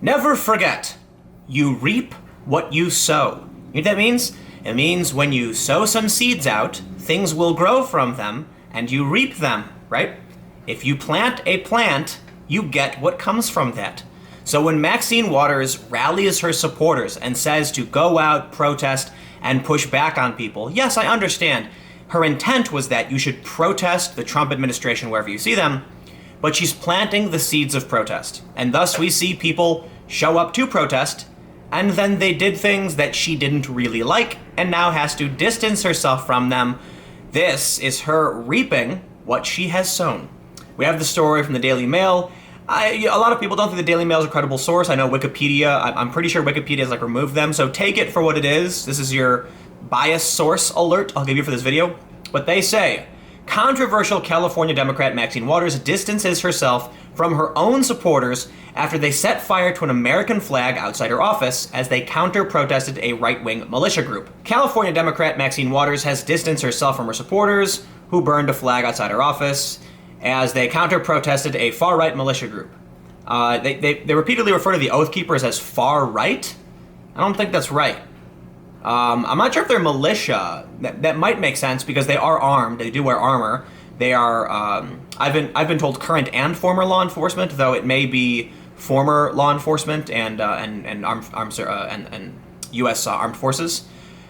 Never forget, you reap what you sow. You know what that means? It means when you sow some seeds out, things will grow from them, and you reap them, right? If you plant a plant, you get what comes from that. So when Maxine Waters rallies her supporters and says to go out, protest, and push back on people, yes, I understand. Her intent was that you should protest the Trump administration wherever you see them, but she's planting the seeds of protest. And thus we see people show up to protest, and then they did things that she didn't really like, and now has to distance herself from them. This is her reaping what she has sown. We have the story from the Daily Mail. A lot of people don't think the Daily Mail is a credible source. I know Wikipedia, I'm pretty sure Wikipedia has removed them, so take it for what it is. This is your bias source alert I'll give you for this video. But they say, controversial California Democrat Maxine Waters distances herself from her own supporters after they set fire to an American flag outside her office as they counter-protested a right-wing militia group. California Democrat Maxine Waters has distanced herself from her supporters, who burned a flag outside her office, as they counter-protested a far-right militia group. They repeatedly refer to the Oath Keepers as far-right? I don't think that's right. I'm not sure if they're militia. That might make sense because they are armed. They do wear armor. They are, I've been told current and former law enforcement, though it may be former law enforcement and U.S. Armed Forces.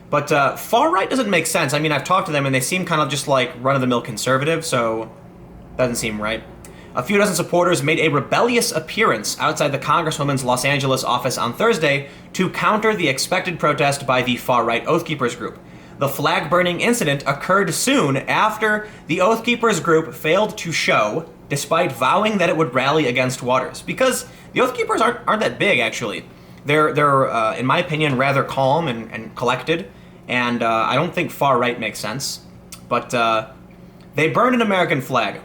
But far-right doesn't make sense. I mean, I've talked to them and they seem kind of just like run-of-the-mill conservative, so doesn't seem right. A few dozen supporters made a rebellious appearance outside the Congresswoman's Los Angeles office on Thursday to counter the expected protest by the far-right Oath Keepers group. The flag-burning incident occurred soon after the Oath Keepers group failed to show, despite vowing that it would rally against Waters. Because the Oath Keepers aren't that big, actually. They're in my opinion, rather calm and collected, and I don't think far-right makes sense. But they burned an American flag.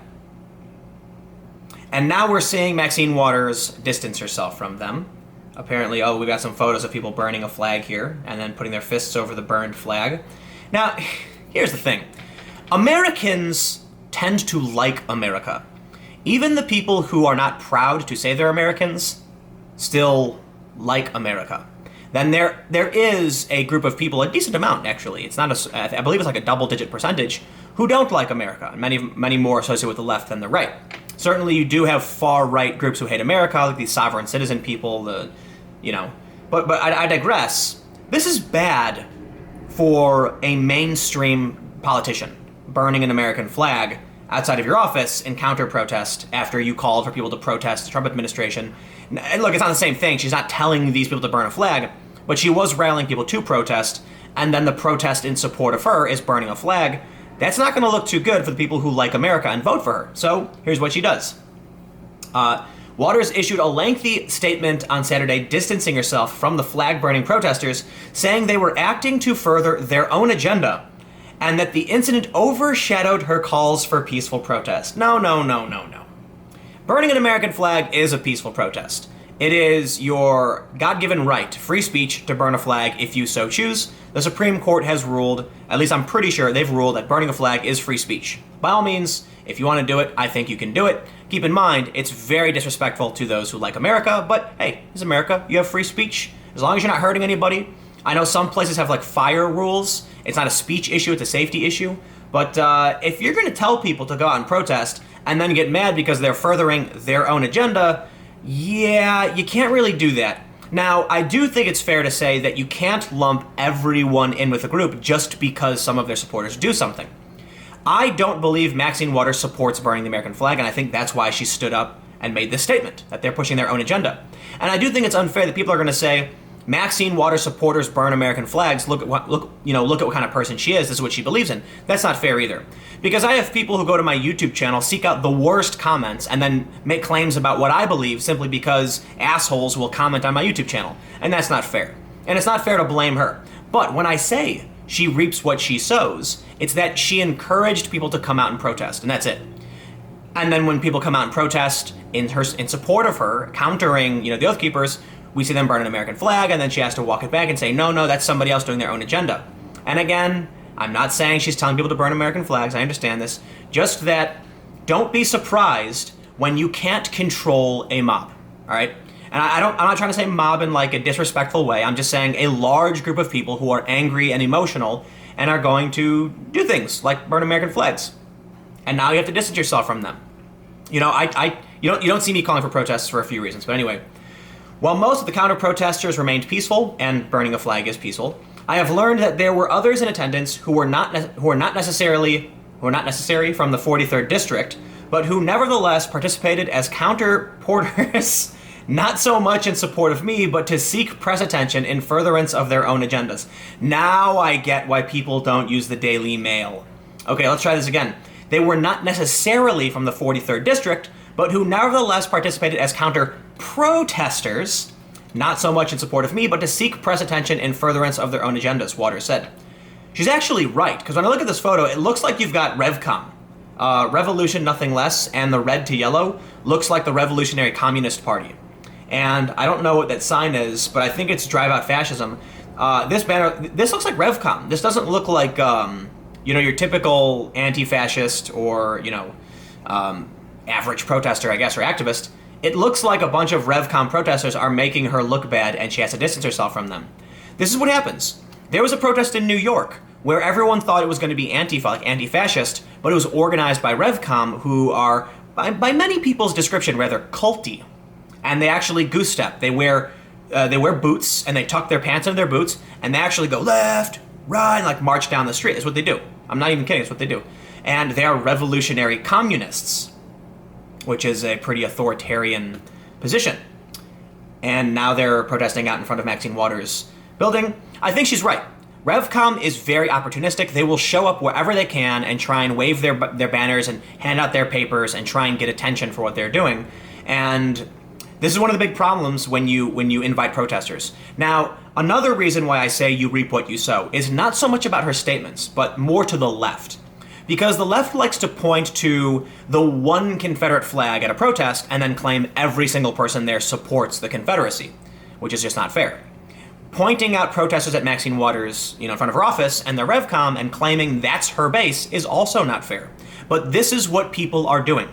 And now we're seeing Maxine Waters distance herself from them. Apparently, we've got some photos of people burning a flag here and then putting their fists over the burned flag. Now, here's the thing. Americans tend to like America. Even the people who are not proud to say they're Americans still like America. Then there is a group of people, a decent amount actually, it's not I believe it's like a double-digit percentage, who don't like America. Many more associated with the left than the right. Certainly you do have far-right groups who hate America, like these sovereign citizen people, but I digress. This is bad for a mainstream politician, burning an American flag outside of your office in counter-protest after you called for people to protest the Trump administration. And look, it's not the same thing. She's not telling these people to burn a flag, but she was rallying people to protest, and then the protest in support of her is burning a flag. That's not going to look too good for the people who like America and vote for her. So here's what she does. Waters issued a lengthy statement on Saturday distancing herself from the flag-burning protesters, saying they were acting to further their own agenda, and that the incident overshadowed her calls for peaceful protest. No. Burning an American flag is a peaceful protest. It is your God-given right, free speech, to burn a flag if you so choose. The Supreme Court has ruled, at least I'm pretty sure they've ruled, that burning a flag is free speech. By all means, if you want to do it, I think you can do it. Keep in mind, it's very disrespectful to those who like America, but hey, it's America. You have free speech. As long as you're not hurting anybody. I know some places have fire rules. It's not a speech issue, it's a safety issue. But if you're going to tell people to go out and protest and then get mad because they're furthering their own agenda, yeah, you can't really do that. Now, I do think it's fair to say that you can't lump everyone in with a group just because some of their supporters do something. I don't believe Maxine Waters supports burning the American flag, and I think that's why she stood up and made this statement, that they're pushing their own agenda. And I do think it's unfair that people are going to say, Maxine Waters supporters burn American flags. Look at what kind of person she is. This is what she believes in. That's not fair either. Because I have people who go to my YouTube channel, seek out the worst comments, and then make claims about what I believe simply because assholes will comment on my YouTube channel. And that's not fair. And it's not fair to blame her. But when I say she reaps what she sows, it's that she encouraged people to come out and protest, and that's it. And then when people come out and protest in support of her, countering, the Oath Keepers, we see them burn an American flag, and then she has to walk it back and say, no, that's somebody else doing their own agenda. And again, I'm not saying she's telling people to burn American flags. I understand this. Just that don't be surprised when you can't control a mob, all right? And I'm not trying to say mob in like a disrespectful way. I'm just saying a large group of people who are angry and emotional and are going to do things like burn American flags. And now you have to distance yourself from them. You know, you don't see me calling for protests for a few reasons. But anyway, while most of the counter-protesters remained peaceful, and burning a flag is peaceful, I have learned that there were others in attendance who were not necessary from the 43rd district, but who nevertheless participated as counter-porters, not so much in support of me, but to seek press attention in furtherance of their own agendas. Now I get why people don't use the Daily Mail. Okay, let's try this again. They were not necessarily from the 43rd district, but who nevertheless participated as counter-protesters, not so much in support of me, but to seek press attention in furtherance of their own agendas, Waters said. She's actually right, because when I look at this photo, it looks like you've got RevCom. Revolution Nothing Less, and the red to yellow looks like the Revolutionary Communist Party. And I don't know what that sign is, but I think it's Drive Out Fascism. This banner, this looks like RevCom. This doesn't look like, your typical anti-fascist or, average protester, I guess, or activist. It looks like a bunch of RevCom protesters are making her look bad and she has to distance herself from them. This is what happens. There was a protest in New York where everyone thought it was going to be Antifa, like anti-fascist, but it was organized by RevCom, who are, by many people's description, rather culty. And they actually goose step. They wear boots, and they tuck their pants into their boots, and they actually go left, right, and like march down the street. That's what they do. I'm not even kidding. That's what they do. And they are revolutionary communists, which is a pretty authoritarian position. And now they're protesting out in front of Maxine Waters' building. I think she's right. RevCom is very opportunistic. They will show up wherever they can and try and wave their banners and hand out their papers and try and get attention for what they're doing. And this is one of the big problems when you invite protesters. Now, another reason why I say you reap what you sow is not so much about her statements, but more to the left. Because the left likes to point to the one Confederate flag at a protest and then claim every single person there supports the Confederacy, which is just not fair. Pointing out protesters at Maxine Waters, in front of her office and their RevCom and claiming that's her base is also not fair. But this is what people are doing.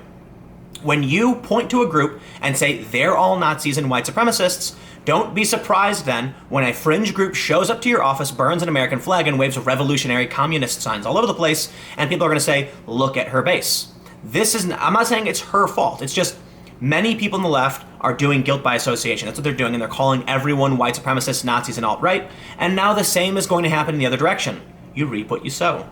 When you point to a group and say they're all Nazis and white supremacists, don't be surprised then when a fringe group shows up to your office, burns an American flag, and waves revolutionary communist signs all over the place, and people are going to say, look at her base. I'm not saying it's her fault. It's just many people on the left are doing guilt by association. That's what they're doing, and they're calling everyone white supremacists, Nazis, and alt-right, and now the same is going to happen in the other direction. You reap what you sow.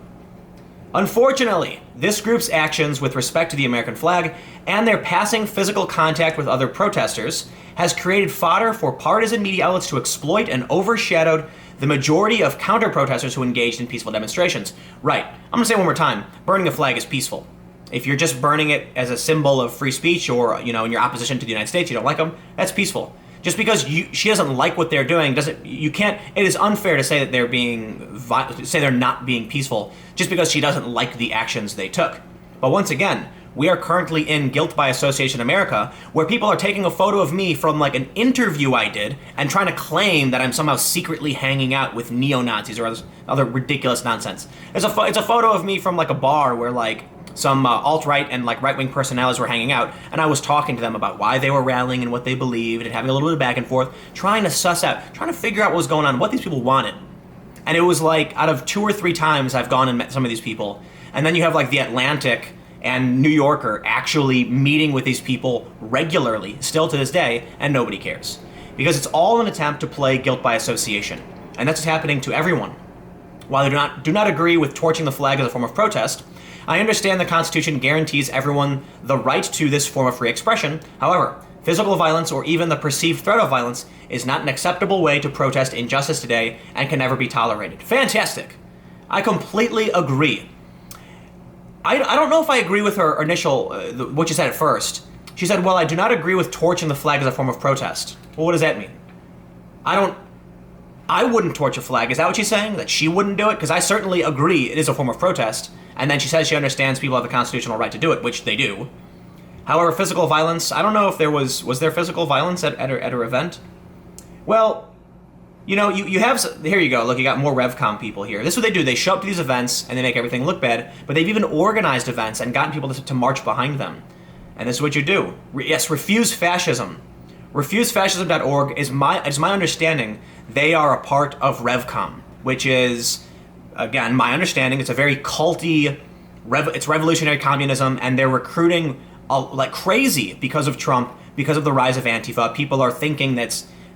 Unfortunately, this group's actions with respect to the American flag and their passing physical contact with other protesters has created fodder for partisan media outlets to exploit and overshadowed the majority of counter-protesters who engaged in peaceful demonstrations. Right, I'm going to say it one more time, burning a flag is peaceful. If you're just burning it as a symbol of free speech or, in your opposition to the United States, you don't like them, that's peaceful. Just because she doesn't like what they're doing, it is unfair to say that they're not being peaceful just because she doesn't like the actions they took. But once again, we are currently in Guilt by Association America, where people are taking a photo of me from like an interview I did and trying to claim that I'm somehow secretly hanging out with neo-Nazis or other ridiculous nonsense. It's a photo of me from like a bar where like some alt-right and like right-wing personalities were hanging out, and I was talking to them about why they were rallying and what they believed and having a little bit of back and forth, trying to figure out what was going on, what these people wanted. And it was like, out of 2 or 3 times I've gone and met some of these people, and then you have like The Atlantic and New Yorker actually meeting with these people regularly, still to this day, and nobody cares. Because it's all an attempt to play guilt by association. And that's what's happening to everyone. While I do not agree with torching the flag as a form of protest, I understand the Constitution guarantees everyone the right to this form of free expression. However, physical violence or even the perceived threat of violence is not an acceptable way to protest injustice today and can never be tolerated. Fantastic. I completely agree. I don't know if I agree with her initial, what she said at first. She said, well, I do not agree with torching the flag as a form of protest. Well, what does that mean? I wouldn't torch a flag. Is that what she's saying? That she wouldn't do it? Because I certainly agree it is a form of protest. And then she says she understands people have the constitutional right to do it, which they do. However, physical violence, I don't know if there was there physical violence at her event? Well, you have, here you go, look, you got more RevCom people here. This is what they do, they show up to these events and they make everything look bad, but they've even organized events and gotten people to march behind them. And this is what you do. Yes, refuse fascism. refusefascism.org is my understanding. They are a part of Revcom, which is, again, my understanding. It's a very culty, it's revolutionary communism, and they're recruiting like crazy because of Trump, because of the rise of Antifa. People are thinking they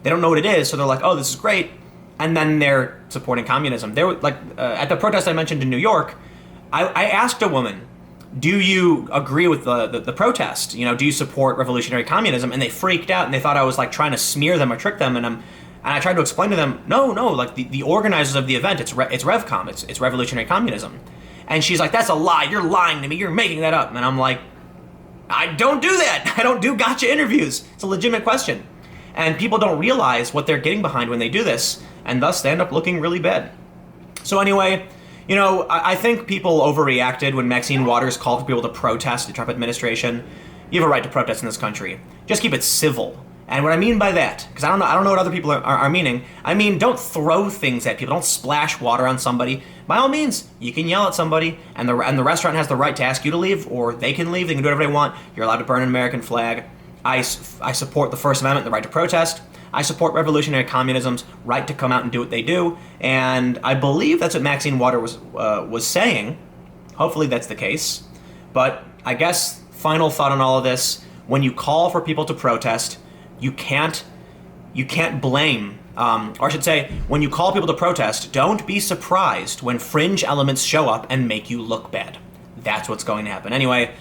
don't know what it is, so they're like, oh, this is great, and then they're supporting communism. They were like at the protest I mentioned in New York. I asked a woman, do you agree with the protest? You know, do you support revolutionary communism? And they freaked out, and they thought I was like trying to smear them or trick them. And I tried to explain to them, no, like the organizers of the event, it's Revcom, it's revolutionary communism. And she's like, that's a lie. You're lying to me. You're making that up. And I'm like, I don't do that. I don't do gotcha interviews. It's a legitimate question. And people don't realize what they're getting behind when they do this, and thus they end up looking really bad. So anyway, you know, I think people overreacted when Maxine Waters called for people to protest the Trump administration. You have a right to protest in this country. Just keep it civil. And what I mean by that, because I don't know what other people are meaning. I mean, don't throw things at people. Don't splash water on somebody. By all means, you can yell at somebody, and the restaurant has the right to ask you to leave, or they can leave. They can do whatever they want. You're allowed to burn an American flag. I support the First Amendment, the right to protest. I support revolutionary communism's right to come out and do what they do. And I believe that's what Maxine Waters was saying. Hopefully that's the case. But I guess final thought on all of this: when you call for people to protest, you can't blame, or I should say, when you call people to protest, don't be surprised when fringe elements show up and make you look bad. That's what's going to happen. Anyway,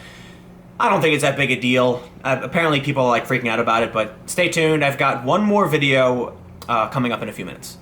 I don't think it's that big a deal. Apparently people are like freaking out about it, but stay tuned. I've got one more video coming up in a few minutes.